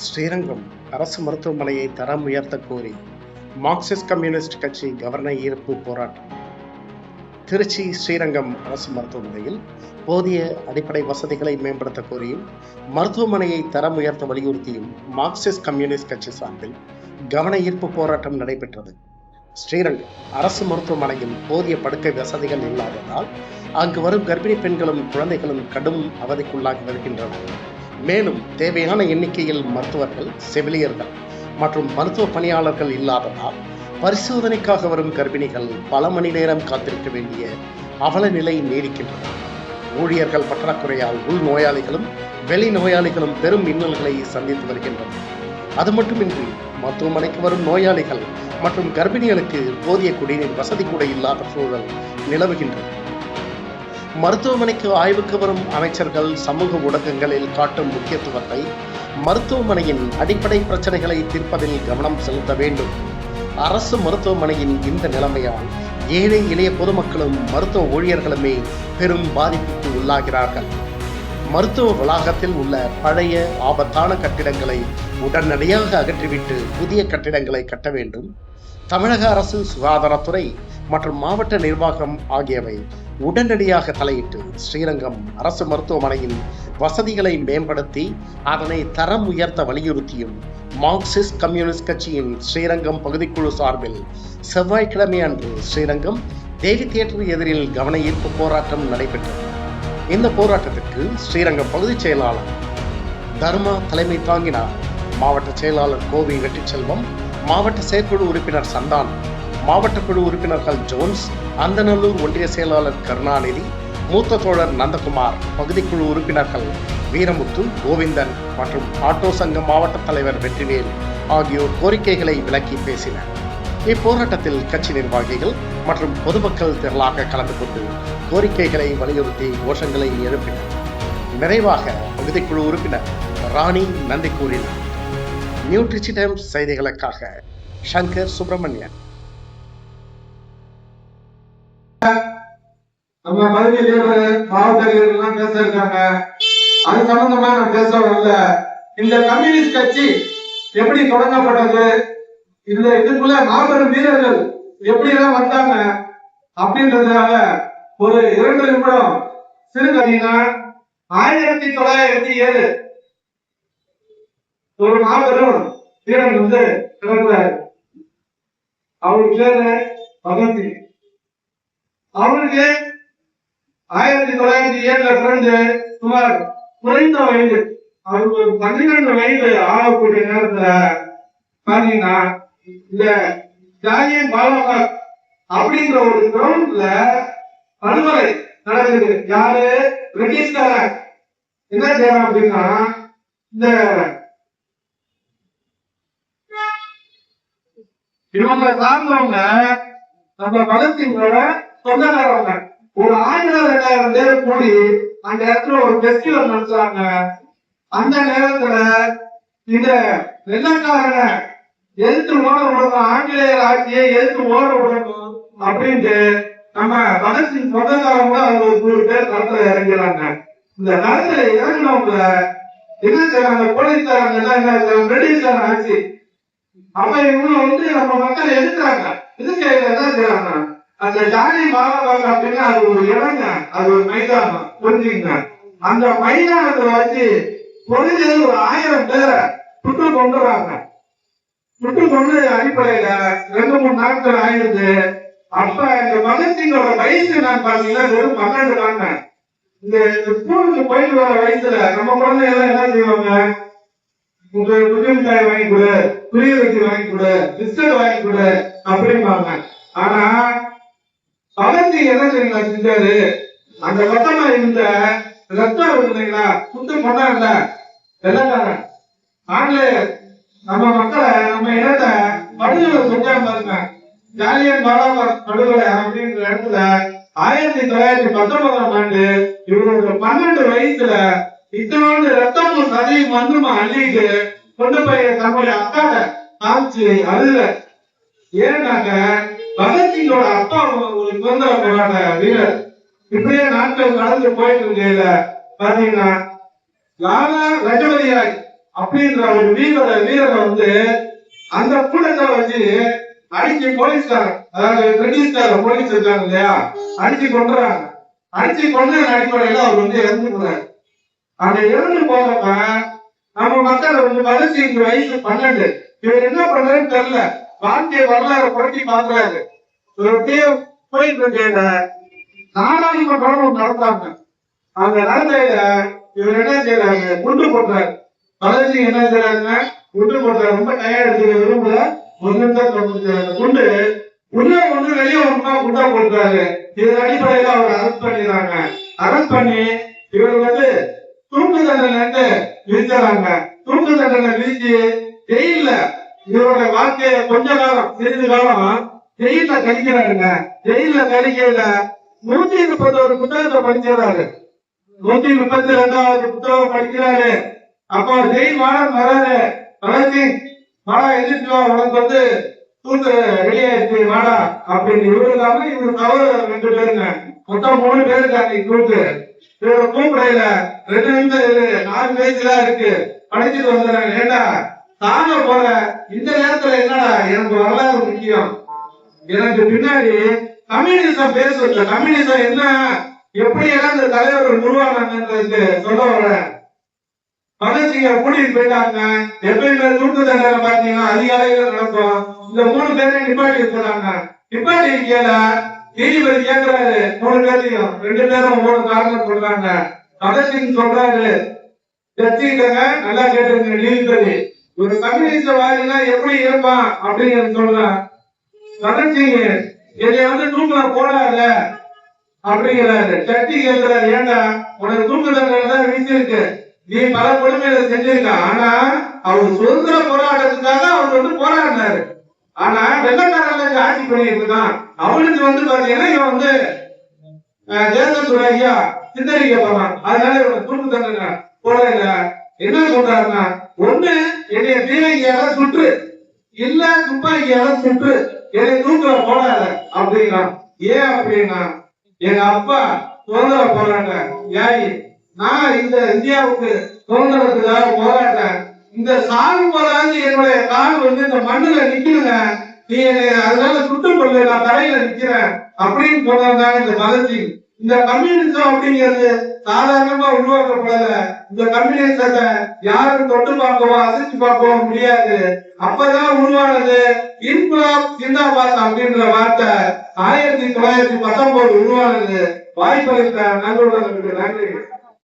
ஸ்ரீரங்கம் அரசு மருத்துவமனையை தரம் உயர்த்த கோரி மார்க்சிஸ்ட் கம்யூனிஸ்ட் கட்சி கவர்னர் ஈர்ப்பு போராட்டம். திருச்சி ஸ்ரீரங்கம் அரசு மருத்துவமனையில் போதிய அடிப்படை வசதிகளை மேம்படுத்த கோரியும் மருத்துவமனையை தரம் உயர்த்த வலியுறுத்தியும் மார்க்சிஸ்ட் கம்யூனிஸ்ட் கட்சி சார்பில் கவன ஈர்ப்பு போராட்டம் நடைபெற்றது. ஸ்ரீரங்கம் அரசு மருத்துவமனையில் போதிய படுக்கை வசதிகள் இல்லாததால் அங்கு வரும் கர்ப்பிணி பெண்களும் குழந்தைகளும் கடும் அவதிக்குள்ளாகி வருகின்றனர். மேலும் தேவையான எண்ணிக்கையில் மருத்துவர்கள், செவிலியர்கள் மற்றும் மருத்துவ பணியாளர்கள் இல்லாததால் பரிசோதனைக்காக வரும் கர்ப்பிணிகள் பல மணி நேரம் காத்திருக்க வேண்டிய அவல நிலை நீடிக்கின்றன. ஊழியர்கள் பற்றாக்குறையால் உள் நோயாளிகளும் வெளி நோயாளிகளும் பெரும் இன்னல்களை சந்தித்து வருகின்றனர். அது மட்டுமின்றி மருத்துவமனைக்கு வரும் நோயாளிகள் மற்றும் கர்ப்பிணிகளுக்கு போதிய குடிநீர் வசதி கூட இல்லாத சூழல் நிலவுகின்றது. மருத்துவமனைக்கு ஆய்வுக்கு வரும் அமைச்சர்கள் சமூக ஊடகங்களில் காட்டும் முக்கியத்துவத்தை மருத்துவமனையின் அடிப்படை பிரச்சனைகளை தீர்ப்பதில் கவனம் செலுத்த வேண்டும். அரசு மருத்துவமனையின் இந்த நிலைமையால் ஏழை எளிய பொதுமக்களும் மருத்துவ ஊழியர்களுமே பெரும் பாதிப்புக்கு உள்ளாகிறார்கள். மருத்துவ வளாகத்தில் உள்ள பழைய ஆபத்தான கட்டிடங்களை உடனடியாக அகற்றிவிட்டு புதிய கட்டிடங்களை கட்ட வேண்டும். தமிழக அரசு, சுகாதாரத்துறை மற்றும் மாவட்ட நிர்வாகம் ஆகியவை உடனடியாக தலையிட்டு ஸ்ரீரங்கம் அரசு மருத்துவமனையின் வசதிகளை மேம்படுத்தி அதனை தரம் உயர்த்த வலியுறுத்தியும் மார்க்சிஸ்ட் கம்யூனிஸ்ட் கட்சியின் ஸ்ரீரங்கம் பகுதிக்குழு சார்பில் செவ்வாய்க்கிழமை அன்று ஸ்ரீரங்கம் தேவி தியேட்டர் எதிரில் கவன ஈர்ப்பு போராட்டம் நடைபெற்றது. இந்த போராட்டத்திற்கு ஸ்ரீரங்கம் பகுதி செயலாளர் தர்மா தலைமை தாங்கினார். மாவட்ட செயலாளர் கோவி வெற்றிச்செல்வம், மாவட்ட செயற்குழு உறுப்பினர் சந்தான், மாவட்ட குழு உறுப்பினர்கள் ஜோன்ஸ், அந்தநல்லூர் ஒன்றிய செயலாளர் கருணாநிதி, மூத்த தோழர் நந்தகுமார், பகுதிக்குழு உறுப்பினர்கள் வீரமுத்து, கோவிந்தன் மற்றும் ஆட்டோ சங்க மாவட்ட தலைவர் வெற்றிவேல் ஆகியோர் கோரிக்கைகளை விளக்கி பேசினர். இப்போராட்டத்தில் கட்சி நிர்வாகிகள் மற்றும் பொதுமக்கள் திரளாக கலந்து கொண்டு கோரிக்கைகளை வலியுறுத்தி கோஷங்களை எழுப்பினர். நிறைவாக பகுதிக்குழு உறுப்பினர் ராணி நன்றி கூறினார். நியூட்ரிச்சி டைம்ஸ் செய்திகளுக்காக சங்கர் சுப்பிரமணியன். நம்ம பகுதியில் மாவட்ட பேச இருக்காங்க. அது சம்பந்தமா நான் பேச வரல. இந்த கம்யூனிஸ்ட் கட்சி எப்படி தொடங்கப்பட்டது, இதுக்குள்ள மாபெரும் வீரர்கள் எப்படி எல்லாம் வந்தாங்க அப்படின்றதுனால ஒரு 2 நிமிடம் சிறுகதைனா 1907 ஒரு மாபெரும் வீரன் பிறந்தார். அவருக்கு பேரு பகத்சிங். அவருக்கு 1907 பிறந்து சுமார் குறைந்த வயது, அவருக்கு 12 வயது ஆகக்கூடிய நேரத்துல பாத்தீங்கன்னா இந்த ஜாலியன் வாலாபாக் அப்படிங்கிற ஒரு கிரவுண்ட்ல படுகொலை நடக்குது. யாரு? பிரிட்டிஷ்காரன் என்ன செய்யறான் அப்படின்னா, இந்த இவங்க சார்ந்தவங்க நம்ம பகத்சிங்கோட சொந்தக்காரவங்க ஒரு 1000-2000 பேர் கூடி அந்த இடத்துல ஒரு பெஸ்டிவல் நடத்துறாங்க. அந்த நேரத்துல இந்த வெள்ளக்காரனை எதிர்த்து ஓட விடணும், ஆங்கிலேயர் ஆட்சியை எதிர்த்து ஓட விடணும் அப்படின்ட்டு நம்ம பகத்சிங் சொந்தக்காரங்க ஒரு 100 பேர் களத்துல இறங்கிறாங்க. இந்த களத்துல இறங்கினவங்க என்ன செய்யறாங்க, போலீஸ்காரங்க எல்லாம் என்ன செய்யறாங்க, பிரிட்டிஷ்காரன் ஆட்சி. அப்ப இவங்க நம்ம மக்களை எதிர்க்கிறாங்க. எதிர்க்க என்ன செய்யறாங்க, அந்த ஜாலியன் வாலாபாக் அப்படின்னா அது ஒரு இடங்க, அது ஒரு மைதானம், புரிஞ்சுங்க. அந்த மைதானத்தை வச்சு பொழுது ஒரு 1000 பேரை சுட்டு கொண்டுறாங்க. சுட்டு கொண்டு அடிப்படையில 2-3 நாட்கள் ஆயிடுது. அப்ப இந்த பகத்சிங்கோட வயசு நான் பாத்தீங்கன்னா வெறும் 12 தாங்க. இந்த ஸ்கூலுக்கு போயிட்டு வர வயசுல நம்ம குழந்தை எல்லாம் என்ன செய்வாங்க, உங்க குடிமிட்டாய் வாங்கி கொடு, புரிய வச்சு வாங்கி கொடு, பிஸ்கட் வாங்கி கொடு அப்படிம்பாங்க. ஆனா பகத்சிங் என்ன செய்யுங்களா செஞ்சாரு, அந்த ரத்தமா இருந்த ரத்தம் இருந்தீங்களா சுட்டு கொண்டாடல வெள்ளக்காரன் ஆங்கிலேயர் நம்ம மக்களை, நம்ம இடத்தை படுகொலை செஞ்சாங்க பாருங்க. ஜாலியன் வாலாபாக் படுகொலை அப்படின்ற இடத்துல 1919ஆம் ஆண்டு இவரோட 12 வயசுல இத்தனோடு ரத்தமும் சதையும் மண்ணுமா அள்ளிட்டு கொண்டு போய் தன்னுடைய அக்காட காமிச்சு அழுத. ஏன்னாக்க பகத்சிங்கோட அப்பா ஒரு சுதந்திர போராட்ட வீரர். இப்படியே நாட்கள் கடந்து போயிட்டு இருக்கையில பாத்தீங்கன்னா லாலா லஜபதி ராய் அப்படின்ற ஒரு வீரரை வந்து அந்த கூட்டத்தை வச்சு அடிச்சு போலீஸ்காரன், அதாவது பிரிட்டிஷ்கார போலீஸ் இருக்காங்க இல்லையா, அடிச்சு கொண்டுறாங்க. அடிச்சு கொண்ட அடிப்படையில அவர் வந்து இறந்து போறாரு. அந்த இறந்து போறப்ப நம்ம மக்கள் வந்து பகத்சிங் வயசு 12, இவர் என்ன பண்றதுன்னு தெரியல, வாழ்க்கை வரலாறு புரட்டி பாக்குறாரு. போயிட்டு இருக்க நாடாளுமன்றம் நடந்தாங்க. அந்த நடத்தையில இவர் என்ன செய்யறாரு, குண்டு போடுறாரு. பகத்சிங் என்ன செய்யறாருன்னா குண்டு போடுறாரு. ரொம்ப டயர்ட் எடுத்துக்க விரும்பல, ஒரு நிமிஷம் குண்டு உள்ள ஒண்ணு வெளியே ஒண்ணா குண்டா போடுறாரு. இதன் அடிப்படையில அவர் அரெஸ்ட் பண்ணிடுறாங்க. அரெஸ்ட் பண்ணி இவர் வந்து தூக்கு தண்டனை விதிச்சாங்க. தூக்கு தண்டனை விதிச்சு ஜெயில இவரோட வாழ்க்கைய கொஞ்ச காலம், சிறிது காலம் ஜெயில கழிக்கிறாருங்க. ஜெயில கழிக்கையில 131 புத்தகத்தை படிச்சிடறாரு. 132வது புத்தகம் படிக்கிறாரு. அப்போ ஜெயில் வாழம் வராரு. பகத்சிங் வாடா, எதிர்த்து வா, உனக்கு வந்து தூக்கு ரெடி ஆயிடுச்சு வாடா அப்படின்னு. இவரு இல்லாம இவரு தவறு 2 பேருங்க, மொத்தம் 3 பேருக்கு அன்னைக்கு தூக்கு. இவர கூப்பிடையில 2 நிமிஷம் 4 வயசுதான் இருக்கு, படிச்சுட்டு வந்துடுறாங்க. ஏண்டா தாங்க போற இந்த நேரத்துல என்னடா, எனக்கு வரலாறு முக்கியம், எனக்கு பின்னாடி கம்யூனிசம் பேசுறது, கம்யூனிசம் என்ன, எப்படி எல்லாம் இந்த தலைவர்கள் உருவானாங்கன்றது சொல்ல வர. பகத்சிங்க கூட்டிட்டு போயிட்டாங்க. எப்பயுமே தூக்கு தண்டனை பாத்தீங்கன்னா அதிகாலையில நடக்கும். இந்த 3 பேரையும் நிப்பாட்டி இருக்கிறாங்க. நிப்பாட்டி இருக்கையில நீதிபதி கேட்கிறாரு 3 பேரையும், 2 பேரும் 3 காரணம் சொல்றாங்க. பகத்சிங் சொல்றாரு, தெரிஞ்சுக்கிட்டங்க, நல்லா கேட்டுருங்க நீதிபதி, ஒரு கம்யூனிஸ்டவாதினா எப்படி இருப்பான் அப்படிங்கிறது சொல்றான். பகத்சிங் என்னை வந்து தூக்குல போடாத அப்படிங்கிறாரு. சக்தி கேட்கிறாரு, ஏண்டா உனக்கு தூக்கு தண்டனை தான் விதிச்சிருக்கு, நீ பல கொடுமைகளை செஞ்சிருக்க. ஆனா அவர் சுதந்திர போராட்டத்துக்காக அவர் வந்து போராடினாரு. ஆனா வெள்ளக்காரங்க ஆட்சி பண்ணிட்டு இருக்கான். அவனுக்கு வந்து பாத்தீங்கன்னா இவன் வந்து தேசத்துறையா சித்தரிக்கப்படுறான். அதனால இவனை தூக்கு தண்டனை போடல. என்ன சொல்றாருன்னா, ஒண்ணு என்னைய பீரங்கியால சுற்று, இல்ல துப்பாக்கியால சுற்று, என்னை தூக்குல போடாத அப்படிங்கிறான். ஏன் அப்படின்னா, எங்க அப்பா சுதந்திர போராட்ட யாரி, நான் இந்த இந்தியாவுக்கு சுதந்திரத்துக்காக போராட்டேன், இந்த சாகு போராது என்னுடைய கால் வந்து இந்த மண்ணுல நிக்கணுங்க, நீ என்னை அதனால சுட்டு கொள்ளு, நான் தரையில நிக்கிறேன் அப்படின்னு சொன்னாங்க இந்த பகத்சிங். இந்த கம்யூனிசம் அப்படிங்கிறது சாதாரணமா உருவாக்கப்படல. இந்த கம்யூனிசத்தை யாரும் தொட்டு பார்க்கவும் அசைச்சு பார்க்கவும் முடியாது. அப்பதான் உருவானது இன்குலாப் ஜிந்தாபாத் அப்படின்ற வார்த்தை 1919 உருவானது. வாய்ப்பளித்த நல்லுறவுக்கு நன்றி.